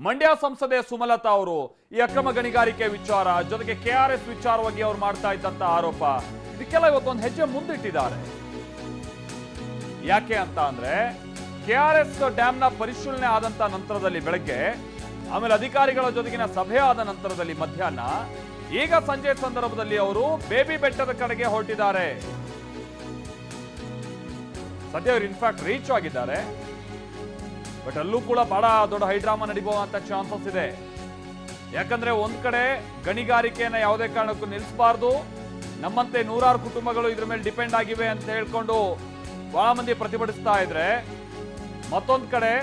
ಮಂಡ್ಯ ಸಂಸದೆ ಸುಮಲತಾ ಅವರು ಈ ಅಕ್ರಮ ಗಣಿಗಾರಿಕೆ ವಿಚಾರ ಜೊತೆಗೆ ಕೆಆರ್ಎಸ್ ವಿಚಾರವಾಗಿ ಅವರು ಮಾಡ್ತಾ ಇದ್ದಂತ ಆರೋಪ ಇದಕ್ಕೆಲ್ಲ ಇವತ್ತೊಂದು ಹೆಜ್ಜೆ ಮುಂದಿಟ್ಟಿದ್ದಾರೆ. ಯಾಕೆ ಅಂತ ಅಂದ್ರೆ ಕೆಆರ್ಎಸ್ ಡ್ಯಾಮ್ನ ಪರಿಶೀಲನೆ ಆದಂತ ನಂತರದಲ್ಲಿ ಬೆಳಗ್ಗೆ, ಆಮೇಲೆ ಅಧಿಕಾರಿಗಳ ಜೊತೆಗಿನ ಸಭೆ ಆದ ನಂತರದಲ್ಲಿ ಮಧ್ಯಾಹ್ನ, ಈಗ ಸಂಜೆ ಸಂದರ್ಭದಲ್ಲಿ ಅವರು ಬೇಬಿ ಬೆಟ್ಟದ ಕಡೆಗೆ ಹೊರಟಿದ್ದಾರೆ. ಸದ್ಯ ಅವರು ಇನ್ಫ್ಯಾಕ್ಟ್ ರೀಚ್ ಆಗಿದ್ದಾರೆ. ಬಟ್ ಅಲ್ಲೂ ಕೂಡ ಬಹಳ ದೊಡ್ಡ ಹೈಡ್ರಾಮಾ ನಡೀಬಹುವಂತ ಚಾನ್ಸಸ್ ಇದೆ. ಯಾಕಂದ್ರೆ ಒಂದ್ ಕಡೆ ಗಣಿಗಾರಿಕೆಯನ್ನ ಯಾವುದೇ ಕಾರಣಕ್ಕೂ ನಿಲ್ಲಿಸಬಾರ್ದು, ನಮ್ಮಂತೆ ನೂರಾರು ಕುಟುಂಬಗಳು ಇದ್ರ ಮೇಲೆ ಡಿಪೆಂಡ್ ಆಗಿವೆ ಅಂತ ಹೇಳ್ಕೊಂಡು ಬಹಳ ಮಂದಿ ಪ್ರತಿಭಟಿಸ್ತಾ ಇದ್ರೆ, ಮತ್ತೊಂದ್ ಕಡೆ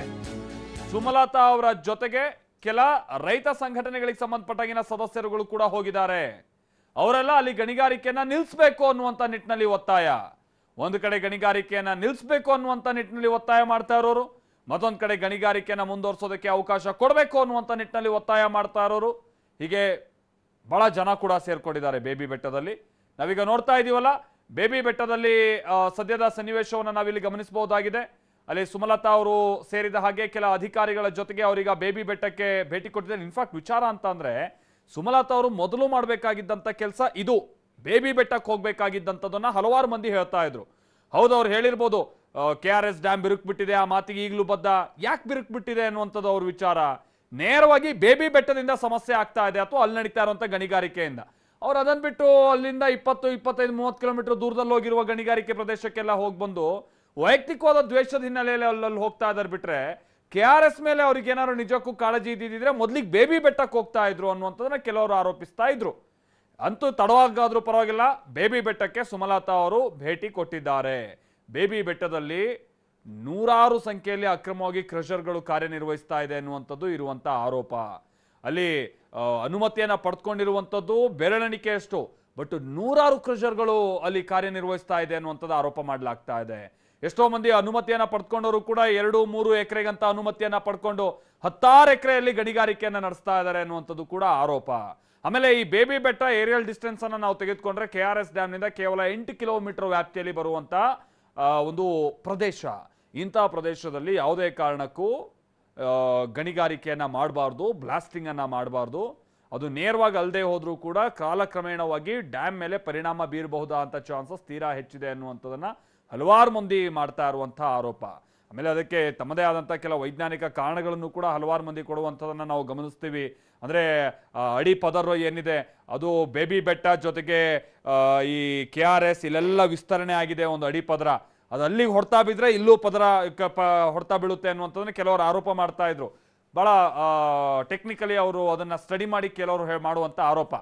ಸುಮಲತಾ ಅವರ ಜೊತೆಗೆ ಕೆಲ ರೈತ ಸಂಘಟನೆಗಳಿಗೆ ಸಂಬಂಧಪಟ್ಟಾಗಿನ ಸದಸ್ಯರುಗಳು ಕೂಡ ಹೋಗಿದ್ದಾರೆ. ಅವರೆಲ್ಲ ಅಲ್ಲಿ ಗಣಿಗಾರಿಕೆಯನ್ನ ನಿಲ್ಲಿಸಬೇಕು ಅನ್ನುವಂತ ನಿಟ್ಟಿನಲ್ಲಿ ಒತ್ತಾಯ, ಒಂದು ಕಡೆ ಗಣಿಗಾರಿಕೆಯನ್ನ ನಿಲ್ಲಿಸಬೇಕು ಅನ್ನುವಂತ ನಿಟ್ಟಿನಲ್ಲಿ ಒತ್ತಾಯ ಮಾಡ್ತಾ ಇರೋರು, ಮತ್ತೊಂದು ಕಡೆ ಗಣಿಗಾರಿಕೆಯನ್ನ ಮುಂದುವರಿಸೋದಕ್ಕೆ ಅವಕಾಶ ಕೊಡಬೇಕು ಅನ್ನುವಂಥ ನಿಟ್ಟಿನಲ್ಲಿ ಒತ್ತಾಯ ಮಾಡ್ತಾ ಇರೋರು, ಹೀಗೆ ಬಹಳ ಜನ ಕೂಡ ಸೇರ್ಕೊಂಡಿದ್ದಾರೆ ಬೇಬಿ ಬೆಟ್ಟದಲ್ಲಿ. ನಾವೀಗ ನೋಡ್ತಾ ಇದೀವಲ್ಲ, ಬೇಬಿ ಬೆಟ್ಟದಲ್ಲಿ ಸದ್ಯದ ಸನ್ನಿವೇಶವನ್ನು ನಾವಿಲ್ಲಿ ಗಮನಿಸಬಹುದಾಗಿದೆ. ಅಲ್ಲಿ ಸುಮಲತಾ ಅವರು ಸೇರಿದ ಹಾಗೆ ಕೆಲ ಅಧಿಕಾರಿಗಳ ಜೊತೆಗೆ ಅವರೀಗ ಬೇಬಿ ಬೆಟ್ಟಕ್ಕೆ ಭೇಟಿ ಕೊಟ್ಟಿದ್ದಾರೆ. ಇನ್ಫ್ಯಾಕ್ಟ್ ವಿಚಾರ ಅಂತ ಅಂದ್ರೆ ಸುಮಲತಾ ಅವರು ಮೊದಲು ಮಾಡಬೇಕಾಗಿದ್ದಂಥ ಕೆಲಸ ಇದು, ಬೇಬಿ ಬೆಟ್ಟಕ್ಕೆ ಹೋಗ್ಬೇಕಾಗಿದ್ದಂಥದ್ದನ್ನ ಹಲವಾರು ಮಂದಿ ಹೇಳ್ತಾ ಇದ್ರು. ಹೌದು, ಅವ್ರು ಹೇಳಿರ್ಬೋದು ಕೆಆರ್ಎಸ್ ಡ್ಯಾಮ್ ಬಿರುಕು ಬಿಟ್ಟಿದೆ, ಆ ಮಾತಿಗೆ ಈಗಲೂ ಬದ್ಧ. ಯಾಕೆ ಬಿರುಕು ಬಿಟ್ಟಿದೆ ಅನ್ನುವಂಥದ್ದು ಅವ್ರ ವಿಚಾರ. ನೇರವಾಗಿ ಬೇಬಿ ಬೆಟ್ಟದಿಂದ ಸಮಸ್ಯೆ ಆಗ್ತಾ ಇದೆ ಅಥವಾ ಅಲ್ಲಿ ನಡೀತಾ ಇರುವಂಥ ಗಣಿಗಾರಿಕೆಯಿಂದ. ಅವ್ರು ಅದನ್ನ ಬಿಟ್ಟು ಅಲ್ಲಿಂದ 20, 25, 30 ಕಿಲೋಮೀಟರ್ ದೂರದಲ್ಲಿ ಹೋಗಿರುವ ಗಣಿಗಾರಿಕೆ ಪ್ರದೇಶಕ್ಕೆಲ್ಲ ಹೋಗಿ ಬಂದು ವೈಯಕ್ತಿಕವಾದ ದ್ವೇಷದ ಹಿನ್ನೆಲೆಯಲ್ಲಿ ಅಲ್ಲಲ್ಲಿ ಹೋಗ್ತಾ ಇದ್ದಾರೆ. ಬಿಟ್ರೆ ಕೆಆರ್ಎಸ್ ಮೇಲೆ ಅವ್ರಿಗೆ ಏನಾದ್ರು ನಿಜಕ್ಕೂ ಕಾಳಜಿ ಇದ್ದಿದ್ರೆ ಮೊದಲಿಗೆ ಬೇಬಿ ಬೆಟ್ಟಕ್ಕೆ ಹೋಗ್ತಾ ಇದ್ರು ಅನ್ನುವಂಥದ್ದನ್ನ ಕೆಲವರು ಆರೋಪಿಸ್ತಾ ಇದ್ರು. ಅಂತೂ ತಡವಾಗಾದ್ರೂ ಪರವಾಗಿಲ್ಲ, ಬೇಬಿ ಬೆಟ್ಟಕ್ಕೆ ಸುಮಲತಾ ಅವರು ಭೇಟಿ ಕೊಟ್ಟಿದ್ದಾರೆ. ಬೇಬಿ ಬೆಟ್ಟದಲ್ಲಿ ನೂರಾರು ಸಂಖ್ಯೆಯಲ್ಲಿ ಅಕ್ರಮವಾಗಿ ಕ್ರಷರ್ಗಳು ಕಾರ್ಯನಿರ್ವಹಿಸ್ತಾ ಇದೆ ಅನ್ನುವಂಥದ್ದು ಇರುವಂತ ಆರೋಪ. ಅಲ್ಲಿ ಅನುಮತಿಯನ್ನ ಪಡೆದುಕೊಂಡಿರುವಂಥದ್ದು ಬೆರಳೆಣಿಕೆಯಷ್ಟು, ಬಟ್ ನೂರಾರು ಕ್ರಷರ್ಗಳು ಅಲ್ಲಿ ಕಾರ್ಯನಿರ್ವಹಿಸ್ತಾ ಇದೆ ಅನ್ನುವಂಥದ್ದು ಆರೋಪ ಮಾಡಲಾಗ್ತಾ ಇದೆ. ಎಷ್ಟೋ ಮಂದಿ ಅನುಮತಿಯನ್ನ ಪಡ್ಕೊಂಡವರು ಕೂಡ 2-3 ಎಕರೆಗಂತ ಅನುಮತಿಯನ್ನ ಪಡ್ಕೊಂಡು 10 ಎಕರೆಯಲ್ಲಿ ಗಣಿಗಾರಿಕೆಯನ್ನ ನಡೆಸ್ತಾ ಇದ್ದಾರೆ ಅನ್ನುವಂಥದ್ದು ಕೂಡ ಆರೋಪ. ಆಮೇಲೆ ಈ ಬೇಬಿ ಬೆಟ್ಟ ಏರಿಯಲ್ ಡಿಸ್ಟೆನ್ಸ್ ಅನ್ನ ನಾವು ತೆಗೆದುಕೊಂಡ್ರೆ ಕೆಆರ್ಎಸ್ ಡ್ಯಾಮ್ ನಿಂದ ಕೇವಲ 8 ಕಿಲೋಮೀಟರ್ ವ್ಯಾಪ್ತಿಯಲ್ಲಿ ಬರುವಂತ ಒಂದು ಪ್ರದೇಶ. ಇಂಥ ಪ್ರದೇಶದಲ್ಲಿ ಯಾವುದೇ ಕಾರಣಕ್ಕೂ ಗಣಿಗಾರಿಕೆಯನ್ನ ಮಾಡಬಾರ್ದು, ಬ್ಲಾಸ್ಟಿಂಗ್ ಅನ್ನ ಮಾಡಬಾರ್ದು. ಅದು ನೇರವಾಗಿ ಅಲ್ಲದೆ ಹೋದ್ರೂ ಕೂಡ ಕಾಲಕ್ರಮೇಣವಾಗಿ ಡ್ಯಾಮ್ ಮೇಲೆ ಪರಿಣಾಮ ಬೀರಬಹುದಾ ಅಂತ ಚಾನ್ಸಸ್ ತೀರಾ ಹೆಚ್ಚಿದೆ ಅನ್ನುವಂಥದ್ದನ್ನ ಹಲವಾರು ಮಂದಿ ಮಾಡ್ತಾ ಇರುವಂತಹ ಆರೋಪ. ಆಮೇಲೆ ಅದಕ್ಕೆ ತಮ್ಮದೇ ಆದಂಥ ಕೆಲ ವೈಜ್ಞಾನಿಕ ಕಾರಣಗಳನ್ನು ಕೂಡ ಹಲವಾರು ಮಂದಿ ಕೊಡುವಂಥದ್ದನ್ನ ನಾವು ಗಮನಿಸ್ತೀವಿ. ಅಂದ್ರೆ ಅಡಿ ಪದರ ಏನಿದೆ ಅದು ಬೇಬಿ ಬೆಟ್ಟ ಜೊತೆಗೆ ಈ ಕೆಆರ್ಎಸ್ ಇಲ್ಲೆಲ್ಲ ವಿಸ್ತರಣೆ ಆಗಿದೆ ಒಂದು ಅಡಿ ಪದರ, ಅದು ಅಲ್ಲಿಗೆ ಹೊಡ್ತಾ ಬಿದ್ರೆ ಇಲ್ಲೂ ಪದರ ಹೊಡ್ತಾ ಬೀಳುತ್ತೆ ಅನ್ನುವಂಥದ್ದನ್ನ ಕೆಲವರು ಆರೋಪ ಮಾಡ್ತಾ ಇದ್ರು. ಬಹಳ ಟೆಕ್ನಿಕಲಿ ಅವರು ಅದನ್ನ ಸ್ಟಡಿ ಮಾಡಿ ಕೆಲವರು ಮಾಡುವಂತ ಆರೋಪ.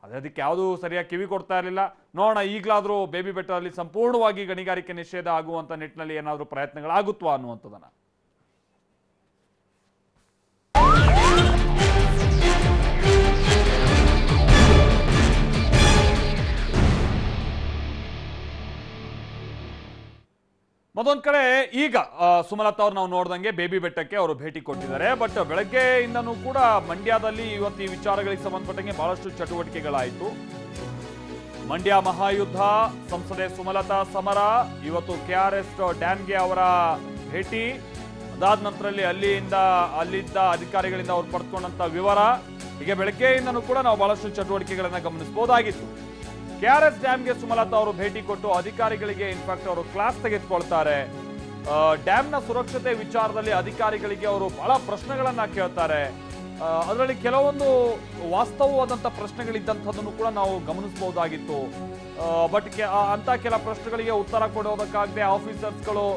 ಅದಕ್ಕೆ ಯಾವುದೂ ಸರಿಯಾಗಿ ಕಿವಿ ಕೊಡ್ತಾ ಇರಲಿಲ್ಲ. ನೋಡೋಣ ಈಗಲಾದ್ರೂ ಬೇಬಿ ಬೆಟ್ಟದಲ್ಲಿ ಸಂಪೂರ್ಣವಾಗಿ ಗಣಿಗಾರಿಕೆ ನಿಷೇಧ ಆಗುವಂತ ನಿಟ್ಟಿನಲ್ಲಿ ಏನಾದರೂ ಪ್ರಯತ್ನಗಳಾಗುತ್ತವಾ ಅನ್ನುವಂಥದ್ದನ್ನ. ಮತ್ತೊಂದ್ ಕಡೆ ಈಗ ಸುಮಲತಾ ಅವ್ರು ನಾವು ನೋಡ್ದಂಗೆ ಬೇಬಿ ಬೆಟ್ಟಕ್ಕೆ ಅವರು ಭೇಟಿ ಕೊಟ್ಟಿದ್ದಾರೆ. ಬಟ್ ಬೆಳಗ್ಗೆಯಿಂದನೂ ಕೂಡ ಮಂಡ್ಯದಲ್ಲಿ ಇವತ್ತು ಈ ವಿಚಾರಗಳಿಗೆ ಸಂಬಂಧಪಟ್ಟಂಗೆ ಬಹಳಷ್ಟು ಚಟುವಟಿಕೆಗಳಾಯಿತು. ಮಂಡ್ಯ ಮಹಾಯುದ್ಧ, ಸಂಸದೆ ಸುಮಲತಾ ಸಮರ, ಇವತ್ತು ಕೆಆರ್ಎಸ್ ಡ್ಯಾಮ್ಗೆ ಅವರ ಭೇಟಿ, ಅದಾದ ನಂತರದಲ್ಲಿ ಅಲ್ಲಿದ್ದ ಅಧಿಕಾರಿಗಳಿಂದ ಅವ್ರು ಪಡೆದುಕೊಂಡಂತ ವಿವರ, ಹೀಗೆ ಬೆಳಗ್ಗೆಯಿಂದನೂ ಕೂಡ ನಾವು ಬಹಳಷ್ಟು ಚಟುವಟಿಕೆಗಳನ್ನ ಗಮನಿಸಬಹುದಾಗಿತ್ತು. ಕೆಆರ್ಎಸ್ ಡ್ಯಾಮ್ಗೆ ಸುಮಲತಾ ಅವರು ಭೇಟಿ ಕೊಟ್ಟು ಅಧಿಕಾರಿಗಳಿಗೆ ಇನ್ಫ್ಯಾಕ್ಟ್ ಅವರು ಕ್ಲಾಸ್ ತೆಗೆದುಕೊಳ್ತಾರೆ. ಡ್ಯಾಮ್ನ ಸುರಕ್ಷತೆ ವಿಚಾರದಲ್ಲಿ ಅಧಿಕಾರಿಗಳಿಗೆ ಅವರು ಬಹಳ ಪ್ರಶ್ನೆಗಳನ್ನ ಕೇಳ್ತಾರೆ. ಅದರಲ್ಲಿ ಕೆಲವೊಂದು ವಾಸ್ತವವಾದಂಥ ಪ್ರಶ್ನೆಗಳಿದ್ದಂಥದ್ದನ್ನು ಕೂಡ ನಾವು ಗಮನಿಸಬಹುದಾಗಿತ್ತು. ಬಟ್ ಅಂತ ಕೆಲ ಪ್ರಶ್ನೆಗಳಿಗೆ ಉತ್ತರ ಕೊಡೋದಕ್ಕಾಗದೆ ಆಫೀಸರ್ಸ್ಗಳು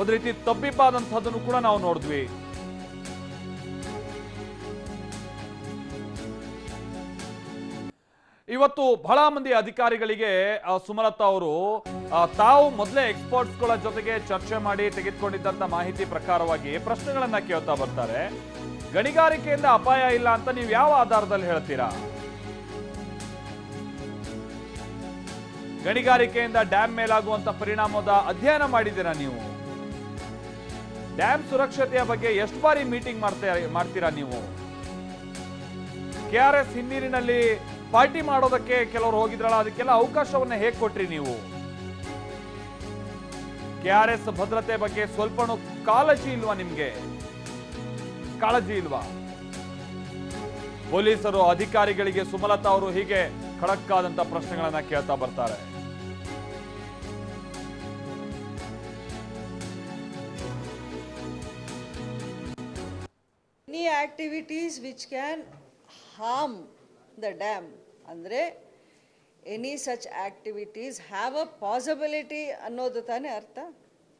ಒಂದು ರೀತಿ ತಬ್ಬಿಬ್ಬಾದಂಥದ್ದನ್ನು ಕೂಡ ನಾವು ನೋಡಿದ್ವಿ. ಇವತ್ತು ಬಹಳ ಮಂದಿ ಅಧಿಕಾರಿಗಳಿಗೆ ಸುಮಲತಾ ಅವರು ತಾವು ಮೊದಲೇ ಎಕ್ಸ್ಪರ್ಟ್ಸ್ಗಳ ಜೊತೆಗೆ ಚರ್ಚೆ ಮಾಡಿ ತೆಗೆದುಕೊಂಡಿದ್ದಂತ ಮಾಹಿತಿ ಪ್ರಕಾರವಾಗಿ ಪ್ರಶ್ನೆಗಳನ್ನ ಕೇಳ್ತಾ ಬರ್ತಾರೆ. ಗಣಿಗಾರಿಕೆಯಿಂದ ಅಪಾಯ ಇಲ್ಲ ಅಂತ ನೀವು ಯಾವ ಆಧಾರದಲ್ಲಿ ಹೇಳ್ತೀರಾ? ಗಣಿಗಾರಿಕೆಯಿಂದ ಡ್ಯಾಮ್ ಮೇಲಾಗುವಂತ ಪರಿಣಾಮದ ಅಧ್ಯಯನ ಮಾಡಿದ್ದೀರಾ ನೀವು? ಡ್ಯಾಮ್ ಸುರಕ್ಷತೆಯ ಬಗ್ಗೆ ಎಷ್ಟು ಬಾರಿ ಮೀಟಿಂಗ್ ಮಾಡ್ತೀರಾ ನೀವು? ಕೆಆರ್ಎಸ್ ಹಿನ್ನೀರಿನಲ್ಲಿ ಪಾರ್ಟಿ ಮಾಡೋದಕ್ಕೆ ಕೆಲವರು ಹೋಗಿದ್ರಲ್ಲ, ಅದಕ್ಕೆಲ್ಲ ಅವಕಾಶವನ್ನ ಹೇಗೆ ಕೊಟ್ರಿ ನೀವು? ಕೆಆರ್ಎಸ್ ಭದ್ರತೆ ಬಗ್ಗೆ ಸ್ವಲ್ಪನೂ ಕಾಳಜಿ ಇಲ್ವಾ ನಿಮ್ಗೆ? ಕಾಳಜಿ ಇಲ್ವಾ? ಪೊಲೀಸರು ಅಧಿಕಾರಿಗಳಿಗೆ ಸುಮಲತಾ ಅವರು ಹೀಗೆ ಖಡಕ್ ಆದಂತ ಪ್ರಶ್ನೆಗಳನ್ನ ಕೇಳ್ತಾ ಬರ್ತಾರೆ. Any activities which can harm the dam, andre any such activities have a possibility ಅನ್ನೋದು ತಾನೇ ಅರ್ಥ.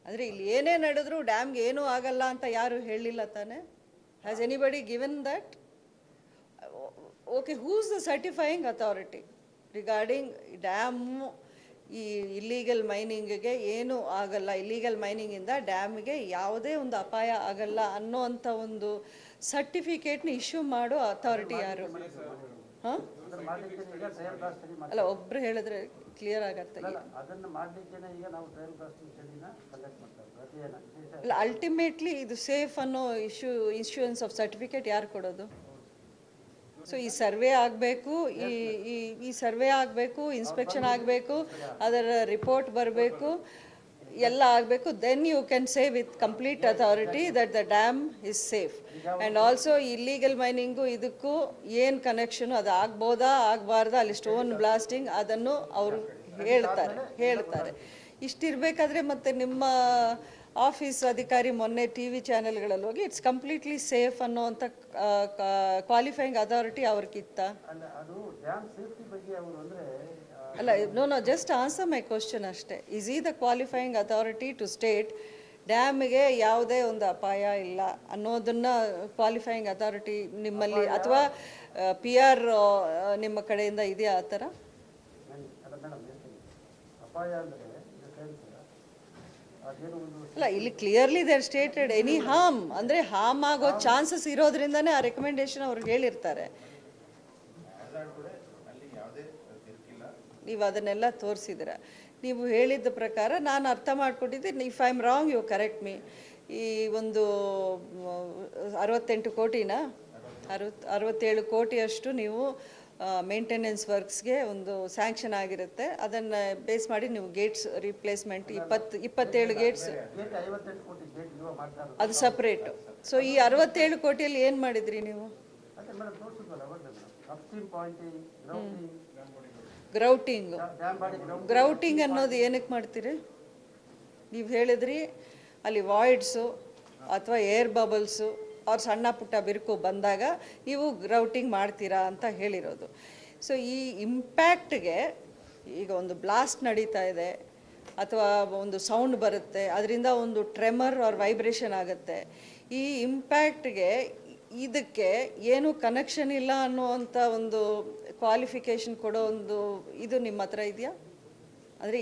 ಅಂದರೆ ಇಲ್ಲಿ ಏನೇ ನಡೆದ್ರು ಡ್ಯಾಮ್ಗೆ ಏನೂ ಆಗಲ್ಲ ಅಂತ ಯಾರು ಹೇಳಿಲ್ಲ ತಾನೆ. Has anybody given that? Okay, who's the certifying authority regarding dam? ಈ ಇಲ್ಲೀಗಲ್ ಮೈನಿಂಗ್ಗೆ ಏನೂ ಆಗಲ್ಲ, ಇಲ್ಲೀಗಲ್ ಮೈನಿಂಗಿಂದ ಡ್ಯಾಮ್ಗೆ ಯಾವುದೇ ಒಂದು ಅಪಾಯ ಆಗಲ್ಲ ಅನ್ನೋ ಅಂಥ ಒಂದು ಸರ್ಟಿಫಿಕೇಟ್ನ ಇಶ್ಯೂ ಮಾಡೋ ಅಥಾರಿಟಿ ಯಾರು? ಹಾಂ, ಅಲ್ಲ, ಒಬ್ರು ಹೇಳಿದ್ರೆ ಕ್ಲಿಯರ್ ಆಗತ್ತೆ. ಅಲ್ಲ, ಅಲ್ಟಿಮೇಟ್ಲಿ ಇದು ಸೇಫ್ ಅನ್ನೋ ಇಶ್ಯೂಯನ್ಸ್ ಆಫ್ ಸರ್ಟಿಫಿಕೇಟ್ ಯಾರು ಕೊಡೋದು? ಸೊ ಈ ಸರ್ವೆ ಆಗಬೇಕು, ಈ ಸರ್ವೆ ಆಗಬೇಕು, ಇನ್ಸ್ಪೆಕ್ಷನ್ ಆಗಬೇಕು, ಅದರ ರಿಪೋರ್ಟ್ ಬರಬೇಕು, ಎಲ್ಲ ಆಗಬೇಕು. Then you can say with complete authority that the dam is safe. And also illegal mining ಇದಕ್ಕೂ ಏನು ಕನೆಕ್ಷನು, ಅದು ಆಗ್ಬೋದಾ ಆಗಬಾರ್ದಾ, ಅಲ್ಲಿ ಸ್ಟೋನ್ ಬ್ಲಾಸ್ಟಿಂಗ್ ಅದನ್ನು ಅವರು ಹೇಳ್ತಾರೆ. ಇಷ್ಟಿರಬೇಕಾದ್ರೆ ಮತ್ತೆ ನಿಮ್ಮ ಆಫೀಸ್ ಅಧಿಕಾರಿ ಮೊನ್ನೆ TV ಚಾನೆಲ್ಗಳಲ್ಲಿ ಹೋಗಿ ಇಟ್ಸ್ ಕಂಪ್ಲೀಟ್ಲಿ ಸೇಫ್ ಅನ್ನೋವಂಥ ಕ್ವಾಲಿಫೈಯಿಂಗ್ ಅಥಾರಿಟಿ ಅವ್ರಿಗಿತ್ತ? ಅಲ್ಲ, no, just answer my question ಅಷ್ಟೇ. ಈಸ್ ಈ the qualifying authority to state ಡ್ಯಾಮ್ಗೆ ಯಾವುದೇ ಒಂದು ಅಪಾಯ ಇಲ್ಲ ಅನ್ನೋದನ್ನ ಕ್ವಾಲಿಫೈಯಿಂಗ್ ಅಥಾರಿಟಿ ನಿಮ್ಮಲ್ಲಿ ಅಥವಾ PR ನಿಮ್ಮ ಕಡೆಯಿಂದ ಇದೆಯಾ ಆ ಥರ? ಅಲ್ಲ, ಇಲ್ಲಿ clearly there stated any harm, ಅಂದರೆ ಹಾರ್ಮ್ ಆಗೋ ಚಾನ್ಸಸ್ ಇರೋದ್ರಿಂದನೇ ಆ ರೆಕಮೆಂಡೇಶನ್ ಅವ್ರಿಗೆ ಹೇಳಿರ್ತಾರೆ. ನೀವು ಅದನ್ನೆಲ್ಲ ತೋರಿಸಿದ್ದೀರ. ನೀವು ಹೇಳಿದ್ದ ಪ್ರಕಾರ ನಾನು ಅರ್ಥ ಮಾಡ್ಕೊಂಡಿದ್ದೆ. If I am wrong you correct me. ಈ ಒಂದು 68 ಕೋಟಿನ 67 ಕೋಟಿಯಷ್ಟು ನೀವು ಮೇಂಟೆನೆನ್ಸ್ ವರ್ಕ್ಸ್ಗೆ ಒಂದು ಸ್ಯಾಂಕ್ಷನ್ ಆಗಿರುತ್ತೆ. ಅದನ್ನು ಬೇಸ್ ಮಾಡಿ ನೀವು ಗೇಟ್ಸ್ ರಿಪ್ಲೇಸ್ಮೆಂಟ್ 27 ಗೇಟ್ಸ್ ಅದು ಸಪ್ರೇಟು. ಸೊ ಈ 67 ಕೋಟಿಯಲ್ಲಿ ಏನು ಮಾಡಿದ್ರಿ ನೀವು? ಗ್ರೌಟಿಂಗ್ ಅನ್ನೋದು ಏನಕ್ಕೆ ಮಾಡ್ತೀರಿ? ನೀವು ಹೇಳಿದ್ರಿ ಅಲ್ಲಿ ವಾಯ್ಡ್ಸು ಅಥವಾ ಏರ್ ಬಬಲ್ಸು ಅವ್ರ ಸಣ್ಣ ಪುಟ್ಟ ಬಿರುಕು ಬಂದಾಗ ನೀವು ಗ್ರೌಟಿಂಗ್ ಮಾಡ್ತೀರಾ ಅಂತ ಹೇಳಿರೋದು. ಸೊ ಈ ಇಂಪ್ಯಾಕ್ಟ್ಗೆ ಈಗ ಒಂದು ಬ್ಲಾಸ್ಟ್ ನಡೀತಾ ಇದೆ ಅಥವಾ ಒಂದು ಸೌಂಡ್ ಬರುತ್ತೆ, ಅದರಿಂದ ಒಂದು ಟ್ರೆಮರ್ ಆರ್ ವೈಬ್ರೇಷನ್ ಆಗುತ್ತೆ. ಈ ಇಂಪ್ಯಾಕ್ಟ್ಗೆ ಇದಕ್ಕೆ ಏನು ಕನೆಕ್ಷನ್ ಇಲ್ಲ ಅನ್ನುವಂಥ ಒಂದು ಕ್ವಾಲಿಫಿಕೇಷನ್ ಕೊಡೋ ಒಂದು ಇದು ನಿಮ್ಮ ಹತ್ರ ಇದೆಯಾ? ಅಂದರೆ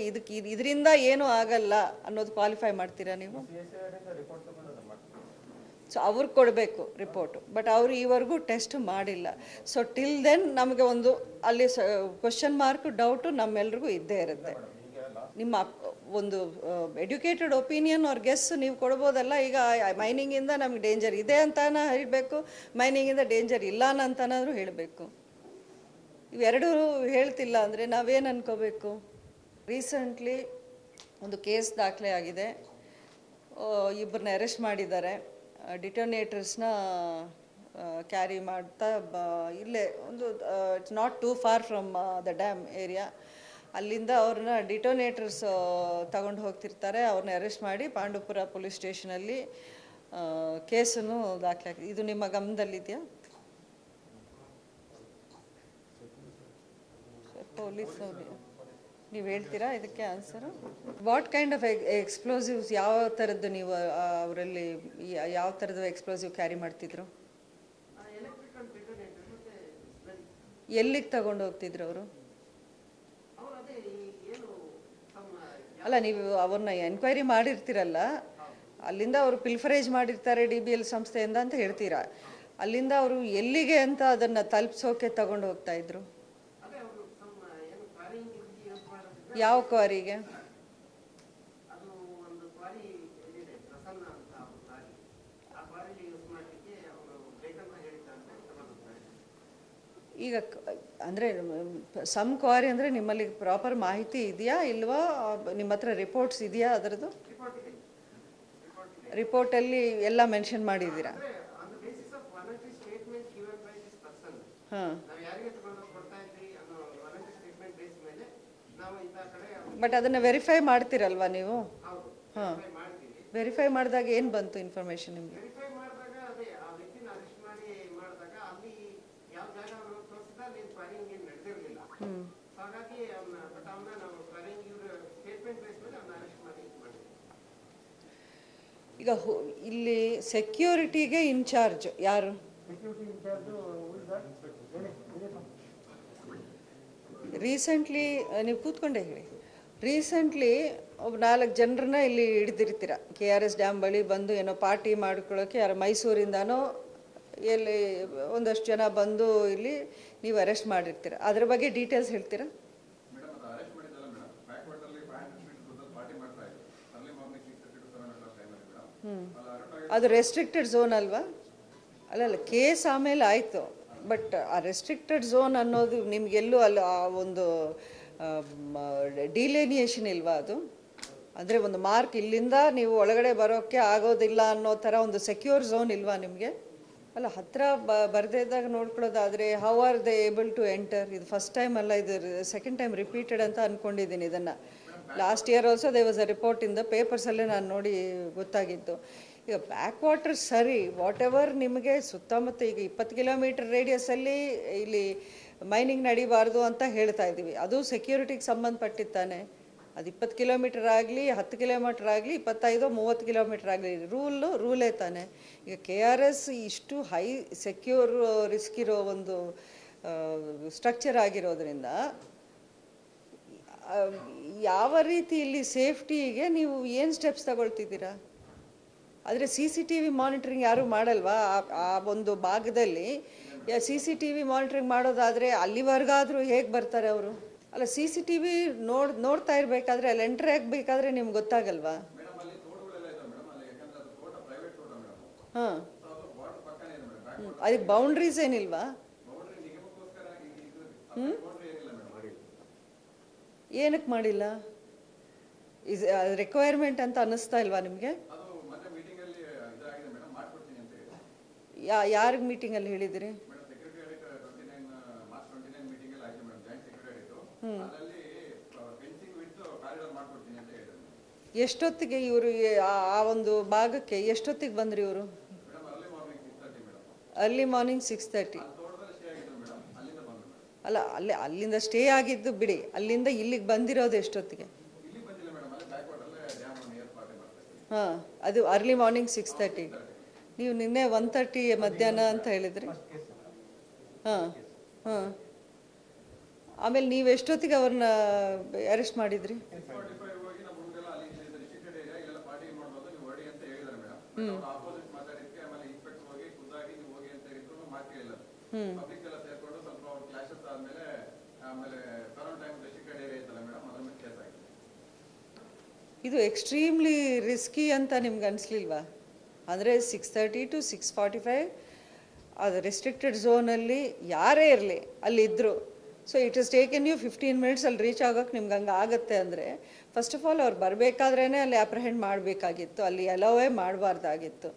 ಇದರಿಂದ ಏನೂ ಆಗಲ್ಲ ಅನ್ನೋದು ಕ್ವಾಲಿಫೈ ಮಾಡ್ತೀರಾ ನೀವು? ಸೊ ಅವ್ರಿಗೆ ಕೊಡಬೇಕು ರಿಪೋರ್ಟು, ಬಟ್ ಅವರು ಈವರೆಗೂ ಟೆಸ್ಟ್ ಮಾಡಿಲ್ಲ. ಸೊ ಟಿಲ್ ದೆನ್ ನಮಗೆ ಒಂದು ಅಲ್ಲಿ ಕ್ವಶನ್ ಮಾರ್ಕ್ ಡೌಟು ನಮ್ಮೆಲ್ರಿಗೂ ಇದ್ದೇ ಇರುತ್ತೆ. ನಿಮ್ಮ ಒಂದು ಎಡ್ಯುಕೇಟೆಡ್ ಒಪಿನಿಯನ್ ಅವ್ರ ಗೆಸ್ ನೀವು ಕೊಡ್ಬೋದಲ್ಲ. ಈಗ ಮೈನಿಂಗಿಂದ ನಮ್ಗೆ ಡೇಂಜರ್ ಇದೆ ಅಂತಾನ ಹೇಳಬೇಕು, ಮೈನಿಂಗಿಂದ ಡೇಂಜರ್ ಇಲ್ಲ ಅಂತನಾದರೂ ಹೇಳಬೇಕು. ಇವೆರಡೂ ಹೇಳ್ತಿಲ್ಲ ಅಂದರೆ ನಾವೇನು ಅನ್ಕೋಬೇಕು? ರೀಸೆಂಟ್ಲಿ ಒಂದು ಕೇಸ್ ದಾಖಲೆ ಆಗಿದೆ, ಇಬ್ಬರನ್ನ ಅರೆಸ್ಟ್ ಮಾಡಿದ್ದಾರೆ. ಡಿಟೋನೇಟರ್ಸ್ನ ಕ್ಯಾರಿ ಮಾಡ್ತಾ ಇಲ್ಲೇ ಒಂದು it's not two for from the dam area, ಅಲ್ಲಿಂದ ಅವ್ರನ್ನ ಡಿಟೋನೇಟರ್ಸ್ ತಗೊಂಡು ಹೋಗ್ತಿರ್ತಾರೆ. ಅವ್ರನ್ನ ಅರೆಸ್ಟ್ ಮಾಡಿ ಪಾಂಡುಪುರ ಪೊಲೀಸ್ ಸ್ಟೇಷನಲ್ಲಿ ಕೇಸನ್ನು ದಾಖಲೆ ಆಗಿದೆ. ಇದು ನಿಮ್ಮ ಗಮನದಲ್ಲಿದೆಯಾ? ಪೊಲೀಸ್ ನೀವು ಹೇಳ್ತೀರಾ ಇದಕ್ಕೆ answer? What kind of explosives, ಯಾವ ಥರದ್ದು ನೀವು ಅವರಲ್ಲಿ ಯಾವ ಥರದ್ದು ಎಕ್ಸ್ಪ್ಲೋಸಿವ್ ಕ್ಯಾರಿ ಮಾಡ್ತಿದ್ರು? ಎಲ್ಲಿಗೆ ತಗೊಂಡು ಹೋಗ್ತಿದ್ರು ಅವರು? ಅಲ್ಲ, ನೀವು ಅವ್ರನ್ನ ಎನ್ಕ್ವೈರಿ ಮಾಡಿರ್ತೀರಲ್ಲ, ಅಲ್ಲಿಂದ ಅವರು ಪಿಲ್ಫರೇಜ್ ಮಾಡಿರ್ತಾರೆ DBL ಸಂಸ್ಥೆಯಿಂದ ಅಂತ ಹೇಳ್ತೀರಾ. ಅಲ್ಲಿಂದ ಅವರು ಎಲ್ಲಿಗೆ ಅಂತ ಅದನ್ನು ತಲುಪಿಸೋಕೆ ತಗೊಂಡು ಹೋಗ್ತಾ ಇದ್ರು? ಯಾವ ಕ್ವಾರಿಗೆ? ಈಗ ಅಂದರೆ ಸಮ್ ಕ್ವಾರಿ ಅಂದರೆ ನಿಮ್ಮಲ್ಲಿ ಪ್ರಾಪರ್ ಮಾಹಿತಿ ಇದೆಯಾ ಇಲ್ವಾ? ನಿಮ್ಮ ಹತ್ರ ರಿಪೋರ್ಟ್ಸ್ ಇದೆಯಾ ಅದರದ್ದು? ರಿಪೋರ್ಟಲ್ಲಿ ಎಲ್ಲ ಮೆನ್ಷನ್ ಮಾಡಿದ್ದೀರಾ? Voluntary statement given by this person ಹಾಂ ನಾವು ಯಾರಿಗೆ ತಗೊಂಡು ಕೊಡ್ತಾ ಇದ್ರಿ ಅನ್ನೋ ವಾಲಂಟರಿ ಸ್ಟೇಟ್ಮೆಂಟ್ ಬೇಸ್ ಮೇಲೆ ನಾವು ಇಂಥ ಕಡೆ ಬಟ್ ಅದನ್ನು ವೆರಿಫೈ ಮಾಡ್ತೀರಲ್ವಾ ನೀವು? ಹೌದು ಹಾಂ ವೆರಿಫೈ ಮಾಡ್ತೀವಿ. ವೆರಿಫೈ ಮಾಡಿದಾಗ ಏನು ಬಂತು ಇನ್ಫಾರ್ಮೇಷನ್ ನಿಮಗೆ? ವೆರಿಫೈ ಮಾಡಿದಾಗ ಅದೇ ಆ ವ್ಯಕ್ತಿನ ಅರೆಸ್ಟ್ ಮಾಡಿ ಮಾಡಿದಾಗ ಅಲ್ಲಿ ಯಾವ ಜಾಗ ಅವರು ತೋರಿಸಿದ ಅಲ್ಲಿ ಫೈರಿಂಗ್ ಏನು ನಡೆದಿರಲಿಲ್ಲ. ಹಾಗಾಗಿ ಅವನ್ನ ನಾವು ಫೈರಿಂಗ್ ಇವ್ರ ಸ್ಟೇಟ್ಮೆಂಟ್ ಬೇಸ್ ಮೇಲೆ ಅವನ್ನ ಅರೆಸ್ಟ್ ಮಾಡಿ ಮಾಡಿದ್ವಿ. ಈಗ ಇಲ್ಲಿ ಸೆಕ್ಯೂರಿಟಿಗೆ ಇನ್ಚಾರ್ಜ್ ಯಾರು? ರೀಸೆಂಟ್ಲಿ ನೀವು ಕೂತ್ಕೊಂಡೇ ಹೇಳಿ. ರೀಸೆಂಟ್ಲಿ ಒಬ್ಬ 4 ಜನರನ್ನ ಇಲ್ಲಿ ಹಿಡಿದಿರ್ತೀರ KRS ಡ್ಯಾಮ್ ಬಳಿ ಬಂದು ಏನೋ ಪಾರ್ಟಿ ಮಾಡ್ಕೊಳ್ಳೋಕ್ಕೆ, ಯಾರು ಮೈಸೂರಿಂದನೋ ಎಲ್ಲಿ ಒಂದಷ್ಟು ಜನ ಬಂದು ಇಲ್ಲಿ ನೀವು ಅರೆಸ್ಟ್ ಮಾಡಿರ್ತೀರ. ಅದ್ರ ಬಗ್ಗೆ ಡೀಟೇಲ್ಸ್ ಹೇಳ್ತೀರಾ? ಅದು ರೆಸ್ಟ್ರಿಕ್ಟೆಡ್ ಝೋನ್ ಅಲ್ವಾ? ಅಲ್ಲಲ್ಲ, ಕೇಸ್ ಆಮೇಲೆ ಆಯಿತು, ಬಟ್ ಆ ರೆಸ್ಟ್ರಿಕ್ಟೆಡ್ ಝೋನ್ ಅನ್ನೋದು ನಿಮಗೆಲ್ಲೂ ಅಲ್ಲಿ ಆ ಒಂದು ಡಿಲಿನಿಯೇಷನ್ ಇಲ್ವಾ? ಅದು ಅಂದರೆ ಒಂದು ಮಾರ್ಕ್ ಇಲ್ಲಿಂದ ನೀವು ಒಳಗಡೆ ಬರೋಕ್ಕೆ ಆಗೋದಿಲ್ಲ ಅನ್ನೋ ಥರ ಒಂದು ಸೆಕ್ಯೂರ್ ಝೋನ್ ಇಲ್ವಾ ನಿಮಗೆ? ಅಲ್ಲ, ಹತ್ತಿರ ಬರದೇ ಇದ್ದಾಗ ನೋಡ್ಕೊಳ್ಳೋದಾದರೆ how are they able to enter? ಇದು ಫಸ್ಟ್ ಟೈಮ್ ಅಲ್ಲ, ಇದು ಸೆಕೆಂಡ್ ಟೈಮ್ ರಿಪೀಟೆಡ್ ಅಂತ ಅಂದ್ಕೊಂಡಿದ್ದೀನಿ ಇದನ್ನು. Last year also they was a report in the ಪೇಪರ್ಸಲ್ಲೇ ನಾನು ನೋಡಿ ಗೊತ್ತಾಗಿದ್ದು. ಈಗ ಬ್ಯಾಕ್ ವಾಟರ್ ಸರಿ, ವಾಟ್ ಎವರ್ ನಿಮಗೆ ಸುತ್ತಮುತ್ತ ಈಗ 20 ಕಿಲೋಮೀಟರ್ ರೇಡಿಯಸಲ್ಲಿ ಇಲ್ಲಿ ಮೈನಿಂಗ್ ನಡಿಬಾರ್ದು ಅಂತ ಹೇಳ್ತಾ ಇದ್ದೀವಿ. ಅದು ಸೆಕ್ಯೂರಿಟಿಗೆ ಸಂಬಂಧಪಟ್ಟಿತ್ತಾನೆ. ಅದು 20 ಕಿಲೋಮೀಟರ್ ಆಗಲಿ, 10 ಕಿಲೋಮೀಟರ್ ಆಗಲಿ, 25-30 ಕಿಲೋಮೀಟರ್ ಆಗಲಿ, ರೂಲೇ ತಾನೆ. ಈಗ KRS ಇಷ್ಟು ಹೈ ಸೆಕ್ಯೂರ್ ರಿಸ್ಕ್ ಇರೋ ಒಂದು ಸ್ಟ್ರಕ್ಚರ್ ಆಗಿರೋದ್ರಿಂದ ಯಾವ ರೀತಿ ಇಲ್ಲಿ ಸೇಫ್ಟಿಗೆ ನೀವು ಏನು ಸ್ಟೆಪ್ಸ್ ತಗೊಳ್ತಿದ್ದೀರಾ? ಆದರೆ CCTV ಮಾನಿಟ್ರಿಂಗ್ ಯಾರೂ ಮಾಡಲ್ವಾ ಆ ಒಂದು ಭಾಗದಲ್ಲಿ? CCTV ಮಾನಿಟ್ರಿಂಗ್ ಮಾಡೋದಾದರೆ ಅಲ್ಲಿವರೆಗಾದರೂ ಹೇಗೆ ಬರ್ತಾರೆ ಅವರು? ಅಲ್ಲ, CCTV ನೋಡ್ತಾ ಇರಬೇಕಾದ್ರೆ ಅಲ್ಲಿ ಎಂಟ್ರಿ ಆಗಬೇಕಾದ್ರೆ ನಿಮ್ಗೆ ಗೊತ್ತಾಗಲ್ವಾ? ಹಾಂ, ಅದಕ್ಕೆ ಬೌಂಡ್ರೀಸ್ ಏನಿಲ್ವಾ? ಏನಕ್ಕೆ ಮಾಡಿಲ್ಲ? ರಿಕ್ವೈರ್ಮೆಂಟ್ ಅಂತ ಅನ್ನಿಸ್ತಾ ಇಲ್ವಾ ನಿಮಗೆ? ಯಾರಿಗೆ ಮೀಟಿಂಗಲ್ಲಿ ಹೇಳಿದಿರಿ? ಎಷ್ಟೊತ್ತಿಗೆ ಇವರು ಆ ಒಂದು ಭಾಗಕ್ಕೆ ಎಷ್ಟೊತ್ತಿಗೆ ಬಂದ್ರಿ ಇವರು? Early morning 6:30. ಅಲ್ಲ, ಅಲ್ಲಿಂದ ಸ್ಟೇ ಆಗಿದ್ದು ಬಿಡಿ, ಅಲ್ಲಿಂದ ಇಲ್ಲಿಗೆ ಬಂದಿರೋದು ಎಷ್ಟೊತ್ತಿಗೆ? ಹಾಂ, ಅದು ಅರ್ಲಿ ಮಾರ್ನಿಂಗ್ 6:30. ನೀವು ನಿನ್ನೆ 1:30 ಮಧ್ಯಾಹ್ನ ಅಂತ ಹೇಳಿದ್ರಿ. ಹಾಂ ಹಾಂ, ಆಮೇಲೆ ನೀವು ಎಷ್ಟೊತ್ತಿಗೆ ಅವ್ರನ್ನ ಅರೆಸ್ಟ್ ಮಾಡಿದ್ರಿ? ಇದು ಎಕ್ಸ್ಟ್ರೀಮ್ಲಿ ರಿಸ್ಕಿ ಅಂತ ನಿಮ್ಗೆ ಅನಿಸ್ಲಿಲ್ವಾ? ಅಂದರೆ 6:30 to 6:45 ಅದು ರೆಸ್ಟ್ರಿಕ್ಟೆಡ್ ಝೋನಲ್ಲಿ ಯಾರೇ ಇರಲಿ ಅಲ್ಲಿದ್ದರು. So it is taken you 15 minutes ಅಲ್ಲಿ ರೀಚ್ ಆಗೋಕ್ಕೆ ನಿಮ್ಗೆ ಹಂಗೆ ಆಗುತ್ತೆ ಅಂದರೆ, ಫಸ್ಟ್ ಆಫ್ ಆಲ್ ಅವ್ರು ಬರಬೇಕಾದ್ರೇ ಅಲ್ಲಿ ಅಪ್ರಹೆಂಡ್ ಮಾಡಬೇಕಾಗಿತ್ತು, ಅಲ್ಲಿ ಅಲೋವೇ ಮಾಡಬಾರ್ದಾಗಿತ್ತು.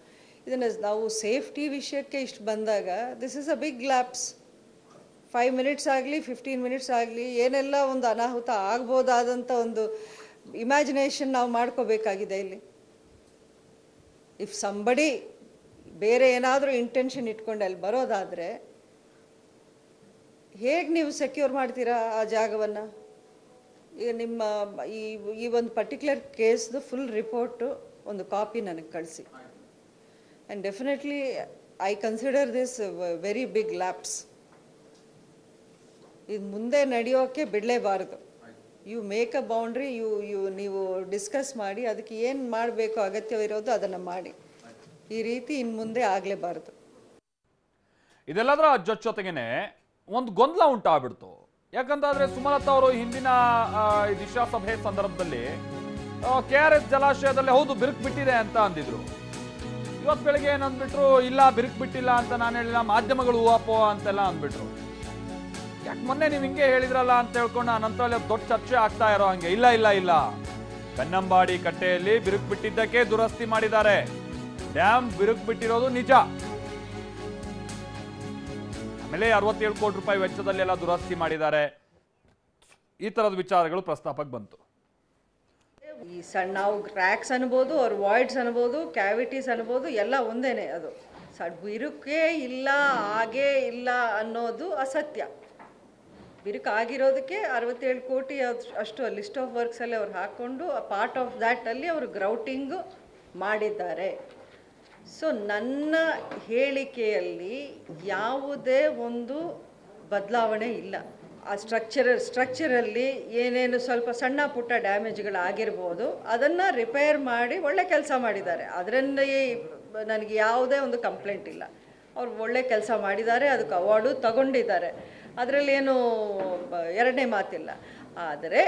ಇದನ್ನು ನಾವು ಸೇಫ್ಟಿ ವಿಷಯಕ್ಕೆ ಇಷ್ಟು ಬಂದಾಗ this is a big lapse. 5 minutes ಆಗಲಿ 15 ಮಿನಿಟ್ಸ್ ಆಗಲಿ ಏನೆಲ್ಲ ಒಂದು ಅನಾಹುತ ಆಗ್ಬೋದಾದಂಥ ಒಂದು ಇಮ್ಯಾಜಿನೇಷನ್ ನಾವು ಮಾಡ್ಕೋಬೇಕಾಗಿದೆ ಇಲ್ಲಿ. ಇಫ್ ಸಂಬಡಿ ಬೇರೆ ಏನಾದರೂ ಇಂಟೆನ್ಷನ್ ಇಟ್ಕೊಂಡು ಅಲ್ಲಿ ಬರೋದಾದರೆ ಹೇಗೆ ನೀವು ಸೆಕ್ಯೂರ್ ಮಾಡ್ತೀರಾ ಆ ಜಾಗವನ್ನು? ಈಗ ನಿಮ್ಮ ಈ ಒಂದು ಪರ್ಟಿಕ್ಯುಲರ್ ಕೇಸ್ದು ಫುಲ್ ರಿಪೋರ್ಟು ಒಂದು ಕಾಪಿ ನನಗೆ ಕಳಿಸಿ. And definitely I consider this very big lapse. ಇದು ಮುಂದೆ ನಡೆಯೋಕ್ಕೆ ಬಿಡಲೇಬಾರ್ದು. ಯು ಮೇಕ್ ಅ ಬೌಂಡ್ರಿ, ನೀವು ಡಿಸ್ಕಸ್ ಮಾಡಿ ಅದಕ್ಕೆ ಏನು ಮಾಡಬೇಕು ಅಗತ್ಯವಿರೋದು ಅದನ್ನು ಮಾಡಿ. ಈ ರೀತಿ ಇನ್ನು ಮುಂದೆ ಆಗಲೇಬಾರ್ದು. ಇದೆಲ್ಲದರ ಜೊತೆಗೇನೆ ಒಂದು ಗೊಂದಲ ಉಂಟಾಗ್ಬಿಡ್ತು. ಯಾಕಂತಾದ್ರೆ ಸುಮಲತಾ ಅವರು ಹಿಂದಿನ ದಿಶಾ ಸಭೆ ಸಂದರ್ಭದಲ್ಲಿ KRS ಜಲಾಶಯದಲ್ಲಿ ಹೌದು ಬಿರುಕು ಬಿಟ್ಟಿದೆ ಅಂತ ಅಂದಿದ್ರು. ಇವತ್ತು ಬೆಳಗ್ಗೆ ಏನಂದ್ಬಿಟ್ರು, ಇಲ್ಲ ಬಿರುಕು ಬಿಟ್ಟಿಲ್ಲ ಅಂತ ನಾನು ಹೇಳಿಲ್ಲ, ಮಾಧ್ಯಮಗಳು ಹೂವಾಪೋ ಅಂತೆಲ್ಲ ಅಂದ್ಬಿಟ್ರು. ಯಾಕೆ ಮೊನ್ನೆ ನೀವು ಹಿಂಗೆ ಹೇಳಿದ್ರಲ್ಲ ಅಂತ ಹೇಳ್ಕೊಂಡು ಆ ನಂತರ ದೊಡ್ಡ ಚರ್ಚೆ ಆಗ್ತಾ ಇರೋ ಹಂಗೆ. ಇಲ್ಲ ಇಲ್ಲ ಇಲ್ಲ, ಕನ್ನಂಬಾಡಿ ಕಟ್ಟೆಯಲ್ಲಿ ಬಿರುಕು ಬಿಟ್ಟಿದ್ದಕ್ಕೆ ದುರಸ್ತಿ ಮಾಡಿದ್ದಾರೆ. ಡ್ಯಾಮ್ ಬಿರುಕು ಬಿಟ್ಟಿರೋದು ನಿಜ. ಆಮೇಲೆ 67 ಕೋಟಿ ರೂಪಾಯಿ ವೆಚ್ಚದಲ್ಲೆಲ್ಲ ದುರಸ್ತಿ ಮಾಡಿದ್ದಾರೆ. ಈ ತರದ ವಿಚಾರಗಳು ಪ್ರಸ್ತಾಪಕ್ಕೆ ಬಂತು. ಈ ಸಣ್ಣ ನಾವು ಕ್ರ್ಯಾಕ್ಸ್ ಅನ್ಬೋದು, ಅವ್ರ ವಾಯ್ಡ್ಸ್ ಅನ್ಬೋದು, ಕ್ಯಾವಿಟೀಸ್ ಅನ್ಬೋದು, ಎಲ್ಲ ಒಂದೇನೆ. ಅದು ಬಿರುಕೇ ಇಲ್ಲ, ಹಾಗೇ ಇಲ್ಲ ಅನ್ನೋದು ಅಸತ್ಯ. ಬಿರುಕು ಆಗಿರೋದಕ್ಕೆ 67 ಕೋಟಿ ಅಷ್ಟು ಲಿಸ್ಟ್ ಆಫ್ ವರ್ಕ್ಸಲ್ಲಿ ಅವ್ರು ಹಾಕ್ಕೊಂಡು ಪಾರ್ಟ್ ಆಫ್ ದ್ಯಾಟಲ್ಲಿ ಅವರು ಗ್ರೌಟಿಂಗು ಮಾಡಿದ್ದಾರೆ. ಸೊ ನನ್ನ ಹೇಳಿಕೆಯಲ್ಲಿ ಯಾವುದೇ ಒಂದು ಬದಲಾವಣೆ ಇಲ್ಲ. ಆ ಸ್ಟ್ರಕ್ಚರಲ್ಲಿ ಏನೇನು ಸ್ವಲ್ಪ ಸಣ್ಣ ಪುಟ್ಟ ಡ್ಯಾಮೇಜ್ಗಳಾಗಿರ್ಬೋದು, ಅದನ್ನು ರಿಪೇರ್ ಮಾಡಿ ಒಳ್ಳೆ ಕೆಲಸ ಮಾಡಿದ್ದಾರೆ. ಅದರಲ್ಲಿ ನನಗೆ ಯಾವುದೇ ಒಂದು ಕಂಪ್ಲೇಂಟ್ ಇಲ್ಲ. ಅವ್ರು ಒಳ್ಳೆ ಕೆಲಸ ಮಾಡಿದ್ದಾರೆ, ಅದಕ್ಕೆ ಅವಾರ್ಡು ತಗೊಂಡಿದ್ದಾರೆ, ಅದರಲ್ಲೇನು ಎರಡನೇ ಮಾತಿಲ್ಲ. ಆದರೆ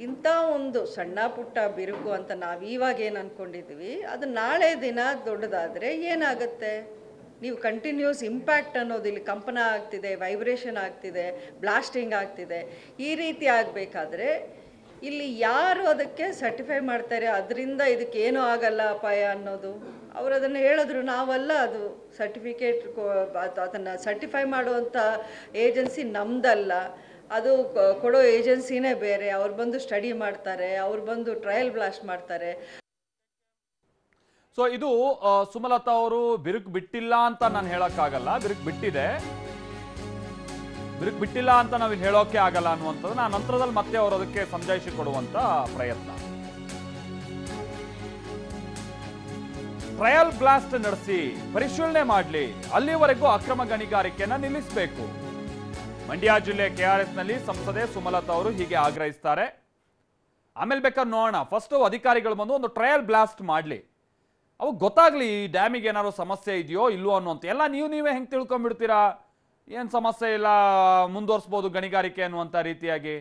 ಇಂಥ ಒಂದು ಸಣ್ಣ ಪುಟ್ಟ ಬಿರುಕು ಅಂತ ನಾವು ಇವಾಗ ಏನು ಅಂದ್ಕೊಂಡಿದ್ದೀವಿ, ಅದು ನಾಳೆ ದಿನ ದೊಡ್ಡದಾದರೆ ಏನಾಗುತ್ತೆ? ನೀವು ಕಂಟಿನ್ಯೂಸ್ ಇಂಪ್ಯಾಕ್ಟ್ ಅನ್ನೋದು, ಇಲ್ಲಿ ಕಂಪನ ಆಗ್ತಿದೆ, ವೈಬ್ರೇಷನ್ ಆಗ್ತಿದೆ, ಬ್ಲಾಸ್ಟಿಂಗ್ ಆಗ್ತಿದೆ, ಈ ರೀತಿ ಆಗಬೇಕಾದ್ರೆ ಇಲ್ಲಿ ಯಾರು ಅದಕ್ಕೆ ಸರ್ಟಿಫೈ ಮಾಡ್ತಾರೆ, ಅದರಿಂದ ಇದಕ್ಕೆ ಏನೂ ಆಗಲ್ಲ ಅಪಾಯ ಅನ್ನೋದು? ಅವರು ಅದನ್ನು ಹೇಳಿದ್ರು, ನಾವಲ್ಲ ಅದು ಸರ್ಟಿಫಿಕೇಟ್, ಅದನ್ನು ಸರ್ಟಿಫೈ ಮಾಡುವಂಥ ಏಜೆನ್ಸಿ ನಮ್ಮದಲ್ಲ, ಅದು ಕೊಡೋ ಏಜೆನ್ಸಿನೇ ಬೇರೆ. ಅವ್ರು ಬಂದು ಸ್ಟಡಿ ಮಾಡ್ತಾರೆ, ಅವ್ರು ಬಂದು ಟ್ರಯಲ್ ಬ್ಲಾಸ್ಟ್ ಮಾಡ್ತಾರೆ. ಸೊ ಇದು ಸುಮಲತಾ ಅವರು ಬಿರುಕು ಬಿಟ್ಟಿಲ್ಲ ಅಂತ ನಾನು ಹೇಳಕ್ಕಾಗಲ್ಲ, ಬಿರುಕು ಬಿಟ್ಟಿದೆ. ಬಿರುಕು ಬಿಟ್ಟಿಲ್ಲ ಅಂತ ನಾವು ಹೇಳೋಕೆ ಆಗಲ್ಲ ಅನ್ನುವಂಥದ್ದು ನಾನು ನಂತರದಲ್ಲಿ ಮತ್ತೆ ಅವರು ಅದಕ್ಕೆ ಸಮಜಾಯಿಷಿ ಕೊಡುವಂತ ಪ್ರಯತ್ನ. ಟ್ರಯಲ್ ಬ್ಲಾಸ್ಟ್ ನಡೆಸಿ ಪರಿಶೀಲನೆ ಮಾಡಲಿ, ಅಲ್ಲಿವರೆಗೂ ಅಕ್ರಮ ಗಣಿಗಾರಿಕೆಯನ್ನ ನಿಲ್ಲಿಸಬೇಕು. ಮಂಡ್ಯ ಜಿಲ್ಲೆ KRS ನಲ್ಲಿ ಸಂಸದೆ ಸುಮಲತಾ ಅವರು ಹೀಗೆ ಆಗ್ರಹಿಸ್ತಾರೆ. ಆಮೇಲೆ ಬೇಕಾದ್ರೆ ನೋಡೋಣ, ಫಸ್ಟ್ ಅಧಿಕಾರಿಗಳು ಬಂದು ಒಂದು ಟ್ರಯಲ್ ಬ್ಲಾಸ್ಟ್ ಮಾಡಲಿ, ಅವಾಗ ಗೊತ್ತಾಗ್ಲಿ ಈ ಡ್ಯಾಮಿಗೆ ಏನಾದ್ರು ಸಮಸ್ಯೆ ಇದೆಯೋ ಇಲ್ವೋ ಅನ್ನುವಂಥ. ಎಲ್ಲ ನೀವೇ ಹೆಂಗೆ ತಿಳ್ಕೊಂಡ್ಬಿಡ್ತೀರಾ, ಏನು ಸಮಸ್ಯೆ ಇಲ್ಲ, ಮುಂದುವರಿಸ್ಬೋದು ಗಣಿಗಾರಿಕೆ ಅನ್ನುವಂಥ ರೀತಿಯಾಗಿ?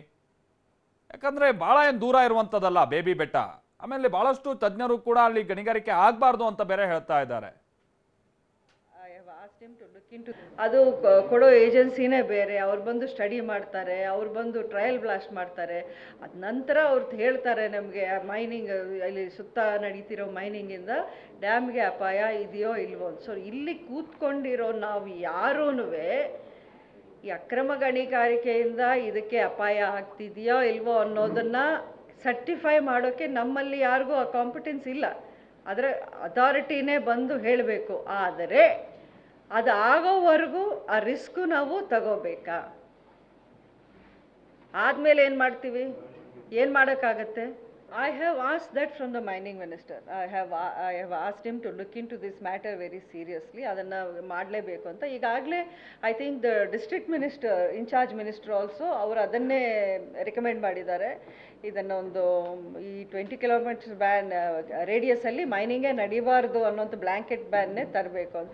ಯಾಕಂದ್ರೆ ಭಾಳ ಏನು ದೂರ ಇರುವಂಥದ್ದಲ್ಲ ಬೇಬಿ ಬೆಟ್ಟ. ಆಮೇಲೆ ಬಹಳಷ್ಟು ತಜ್ಞರು ಕೂಡ ಅಲ್ಲಿ ಗಣಿಗಾರಿಕೆ ಆಗಬಾರ್ದು ಅಂತ ಬೇರೆ ಹೇಳ್ತಾ ಇದ್ದಾರೆ. ಅದು ಕೊಡೋ ಏಜೆನ್ಸಿನೇ ಬೇರೆ. ಅವ್ರು ಬಂದು ಸ್ಟಡಿ ಮಾಡ್ತಾರೆ, ಅವ್ರು ಬಂದು ಟ್ರಯಲ್ ಬ್ಲಾಸ್ಟ್ ಮಾಡ್ತಾರೆ, ಅದ ನಂತರ ಅವ್ರು ಹೇಳ್ತಾರೆ ನಮಗೆ ಮೈನಿಂಗ್ ಅಲ್ಲಿ ಸುತ್ತ ನಡೀತಿರೋ ಮೈನಿಂಗಿಂದ ಡ್ಯಾಮ್ಗೆ ಅಪಾಯ ಇದೆಯೋ ಇಲ್ವೋ. ಸೊ ಇಲ್ಲಿ ಕೂತ್ಕೊಂಡಿರೋ ನಾವು ಯಾರೂ ಈ ಅಕ್ರಮ ಗಣಿಗಾರಿಕೆಯಿಂದ ಇದಕ್ಕೆ ಅಪಾಯ ಆಗ್ತಿದೆಯೋ ಇಲ್ವೋ ಅನ್ನೋದನ್ನು ಸರ್ಟಿಫೈ ಮಾಡೋಕ್ಕೆ ನಮ್ಮಲ್ಲಿ ಯಾರಿಗೂ ಆ ಕಾಂಪಿಟೆನ್ಸ್ ಇಲ್ಲ. ಅದರ ಅಥಾರಿಟಿನೇ ಬಂದು ಹೇಳಬೇಕು. ಆದರೆ ಅದು ಆಗೋವರೆಗೂ ಆ ರಿಸ್ಕು ನಾವು ತಗೋಬೇಕಾ? ಆದಮೇಲೆ ಏನು ಮಾಡ್ತೀವಿ? ಏನು ಮಾಡೋಕ್ಕಾಗತ್ತೆ? I have asked that from the mining minister. I have asked him to look into this matter very seriously. ಅದನ್ನು ಮಾಡಲೇಬೇಕು ಅಂತ ಈಗಾಗಲೇ I think the district minister, incharge minister also ಅವರು ಅದನ್ನೇ ರೆಕಮೆಂಡ್ ಮಾಡಿದ್ದಾರೆ. ಇದನ್ನು ಒಂದು ಈ 20 ಕಿಲೋಮೀಟರ್ಸ್ ಬ್ಯಾನ್ ರೇಡಿಯಸಲ್ಲಿ ಮೈನಿಂಗೇ ನಡೀಬಾರ್ದು ಅನ್ನೋಂಥ ಬ್ಲ್ಯಾಂಕೆಟ್ ಬ್ಯಾನ್ನೇ ತರಬೇಕು ಅಂತ.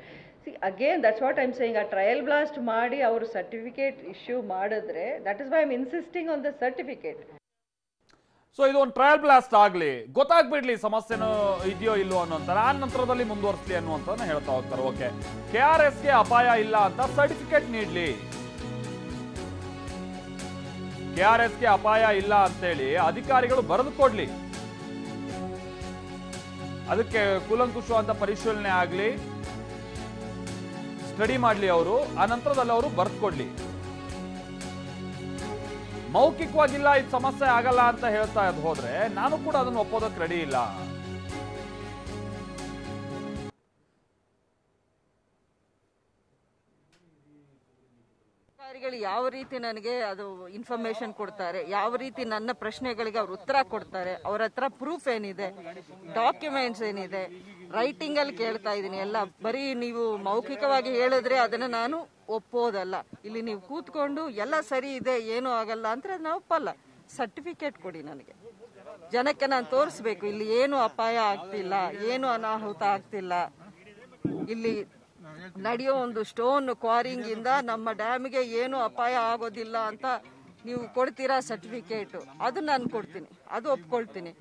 Again that's what I'm saying. ಆ ಟ್ರಯಲ್ ಬ್ಲಾಸ್ಟ್ ಮಾಡಿ ಅವರು ಸರ್ಟಿಫಿಕೇಟ್ ಇಶ್ಯೂ ಮಾಡಿದ್ರೆ, that is why I'm insisting on the certificate. So ಇದು ಒಂದು ಟ್ರಯಲ್ ಬ್ಲಾಸ್ಟ್ ಆಗಲಿ, ಗೊತ್ತಾಗ್ಬಿಡ್ಲಿ ಸಮಸ್ಯೆನೂ ಇದೆಯೋ ಇಲ್ಲೋ ಅನ್ನೋಂಥ, ಆ ನಂತರದಲ್ಲಿ ಮುಂದುವರಿಸಲಿ ಅನ್ನುವಂಥದ್ದನ್ನ ಹೇಳ್ತಾ ಹೋಗ್ತಾರೆ. ಓಕೆ, KRSಗೆ ಅಪಾಯ ಇಲ್ಲ ಅಂತ ಸರ್ಟಿಫಿಕೇಟ್ ನೀಡಲಿ, KRSಗೆ ಅಪಾಯ ಇಲ್ಲ ಅಂತೇಳಿ ಅಧಿಕಾರಿಗಳು ಬರೆದು ಕೊಡ್ಲಿ, ಅದಕ್ಕೆ ಕೂಲಂಕುಷವಾದ ಪರಿಶೀಲನೆ ಆಗಲಿ, ಸ್ಟಡಿ ಮಾಡಲಿ ಅವರು, ಆ ನಂತರದಲ್ಲಿ ಅವರು ಬರೆದು ಕೊಡ್ಲಿ. ಮೌಖಿಕವಾಗಿಲ್ಲ ಇದು ಸಮಸ್ಯೆ ಆಗಲ್ಲ ಅಂತ ಹೇಳ್ತಾ ಹೋದ್ರೆ ನಾನು ಕೂಡ ಅದನ್ನು ಒಪ್ಪೋದಕ್ಕೆ ರೆಡಿ ಇಲ್ಲ. ಅಧಿಕಾರಿಗಳು ಯಾವ ರೀತಿ ನನಗೆ ಅದು ಇನ್ಫಾರ್ಮೇಶನ್ ಕೊಡ್ತಾರೆ, ಯಾವ ರೀತಿ ನನ್ನ ಪ್ರಶ್ನೆಗಳಿಗೆ ಅವ್ರು ಉತ್ತರ ಕೊಡ್ತಾರೆ, ಅವ್ರ ಹತ್ರ ಪ್ರೂಫ್ ಏನಿದೆ, ಡಾಕ್ಯುಮೆಂಟ್ಸ್ ಏನಿದೆ, ರೈಟಿಂಗ್ ಅಲ್ಲಿ ಕೇಳ್ತಾ ಇದ್ದೀನಿ. ಎಲ್ಲ ಬರೀ ನೀವು ಮೌಖಿಕವಾಗಿ ಹೇಳಿದ್ರೆ ಅದನ್ನ ನಾನು ಒಪ್ಪೋದಲ್ಲ. ಇಲ್ಲಿ ನೀವು ಕೂತ್ಕೊಂಡು ಎಲ್ಲ ಸರಿ ಇದೆ, ಏನೂ ಆಗಲ್ಲ ಅಂದ್ರೆ ನಾವು ಒಪ್ಪಲ್ಲ. ಸರ್ಟಿಫಿಕೇಟ್ ಕೊಡಿ ನನಗೆ, ಜನಕ್ಕೆ ನಾನು ತೋರಿಸ್ಬೇಕು ಇಲ್ಲಿ ಏನು ಅಪಾಯ ಆಗ್ತಿಲ್ಲ, ಏನು ಅನಾಹುತ ಆಗ್ತಿಲ್ಲ, ಇಲ್ಲಿ ನಡೆಯೋ ಒಂದು ಸ್ಟೋನ್ ಕ್ವಾರಿಂಗ್ ಇಂದ ನಮ್ಮ ಡ್ಯಾಮ್ಗೆ ಏನು ಅಪಾಯ ಆಗೋದಿಲ್ಲ ಅಂತ ನೀವು ಕೊಡ್ತೀರಾ ಸರ್ಟಿಫಿಕೇಟ್, ಅದು ನಾನು ಕೊಡ್ತೀನಿ, ಅದು ಒಪ್ಕೊಳ್ತೀನಿ.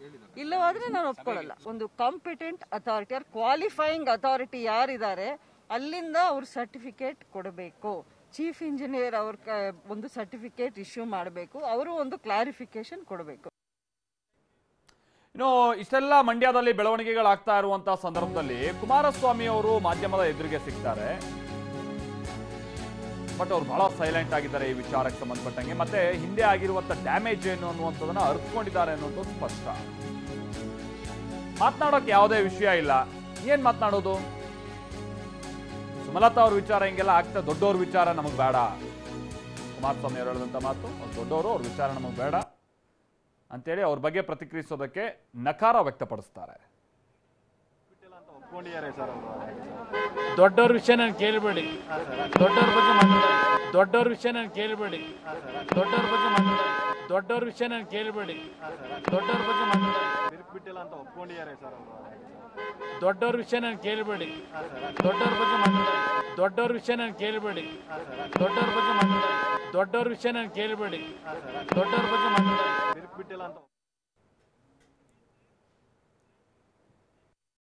ಇಲ್ಲವಾದ್ರೆ ನಾನು ಒಪ್ಕೊಳ್ಳಲ್ಲ. ಒಂದು ಕಾಂಪಿಟೆಂಟ್ ಅಥಾರಿಟಿ, ಕ್ವಾಲಿಫೈಯಿಂಗ್ ಅಥಾರಿಟಿ ಯಾರಿದ್ದಾರೆ ಅಲ್ಲಿಂದ ಅವ್ರು ಸರ್ಟಿಫಿಕೇಟ್ ಕೊಡಬೇಕು. ಚೀಫ್ ಇಂಜಿನಿಯರ್ ಅವ್ರ ಒಂದು ಸರ್ಟಿಫಿಕೇಟ್ ಇಶ್ಯೂ ಮಾಡಬೇಕು, ಅವರು ಒಂದು ಕ್ಲಾರಿಫಿಕೇಶನ್ ಕೊಡಬೇಕು. ಇನ್ನು ಇಷ್ಟೆಲ್ಲ ಮಂಡ್ಯದಲ್ಲಿ ಬೆಳವಣಿಗೆಗಳಾಗ್ತಾ ಇರುವಂತಹ ಸಂದರ್ಭದಲ್ಲಿ ಕುಮಾರಸ್ವಾಮಿ ಅವರು ಮಾಧ್ಯಮದ ಎದುರಿಗೆ ಸಿಗ್ತಾರೆ. ಬಟ್ ಅವ್ರು ಬಹಳ ಸೈಲೆಂಟ್ ಆಗಿದ್ದಾರೆ ಈ ವಿಚಾರಕ್ಕೆ ಸಂಬಂಧಪಟ್ಟಂಗೆ. ಮತ್ತೆ ಹಿಂದೆ ಆಗಿರುವಂತ ಡ್ಯಾಮೇಜ್ ಏನು ಅನ್ನುವಂಥದ್ದನ್ನ ಅರ್ಥಕೊಂಡಿದ್ದಾರೆ ಅನ್ನೋದು ಸ್ಪಷ್ಟ. ಮಾತನಾಡೋಕೆ ಯಾವುದೇ ವಿಷಯ ಇಲ್ಲ, ಏನ್ ಮಾತನಾಡೋದು? ಸುಮಲತಾ ಅವ್ರ ವಿಚಾರ ಹಿಂಗೆಲ್ಲ ಆಗ್ತಾ, ದೊಡ್ಡವ್ರ ವಿಚಾರ ನಮಗ್ ಬೇಡ. ಕುಮಾರಸ್ವಾಮಿ ಅವರು ಹೇಳಿದಂತ ಮಾತು, ದೊಡ್ಡವರು ಅವ್ರ ವಿಚಾರ ನಮಗ್ ಬೇಡ ಅಂತೇಳಿ ಅವ್ರ ಬಗ್ಗೆ ಪ್ರತಿಕ್ರಿಯಿಸೋದಕ್ಕೆ ನಕಾರ ವ್ಯಕ್ತಪಡಿಸ್ತಾರೆ. ದೊಡ್ಡವ್ರ ವಿಷಯ ನಾನು ಕೇಳಬೇಡಿ, ದೊಡ್ಡವ್ರ ಬಗ್ಗೆ ಮಾತಾಡಿ. ದೊಡ್ಡವ್ರ ವಿಷಯ ನಾನು ಕೇಳಬೇಡಿ, ದೊಡ್ಡವ್ರ ಬಗ್ಗೆ ಮಾತಾಡಿ. ದೊಡ್ಡವ್ರ ವಿಷಯ ನಾನು ಕೇಳಬೇಡಿ, ದೊಡ್ಡವ್ರ ಬಗ್ಗೆ ಮಾತಾಡಿ. ಬಿಟ್ಟಿಲ್ಲ ಅಂತ ಒಪ್ಕೊಂಡಿದ್ದಾರೆ ಸರ್ ಅವರು. ದೊಡ್ಡವ್ರ ವಿಷಯ ನಾನು ಕೇಳಬೇಡಿ, ದೊಡ್ಡವ್ರ ಬಗ್ಗೆ ಮಾತಾಡಿ. ದೊಡ್ಡವ್ರ ವಿಷಯ ನಾನು ಕೇಳಬೇಡಿ, ದೊಡ್ಡವ್ರ ಬಗ್ಗೆ ಮಾತಾಡಿ. ದೊಡ್ಡವ್ರ ವಿಷಯ ನಾನು ಕೇಳಬೇಡಿ, ದೊಡ್ಡವ್ರ ಬಗ್ಗೆ ಮಾತಾಡಿ. ಬಿಟ್ಟಿಲ್ಲ ಅಂತ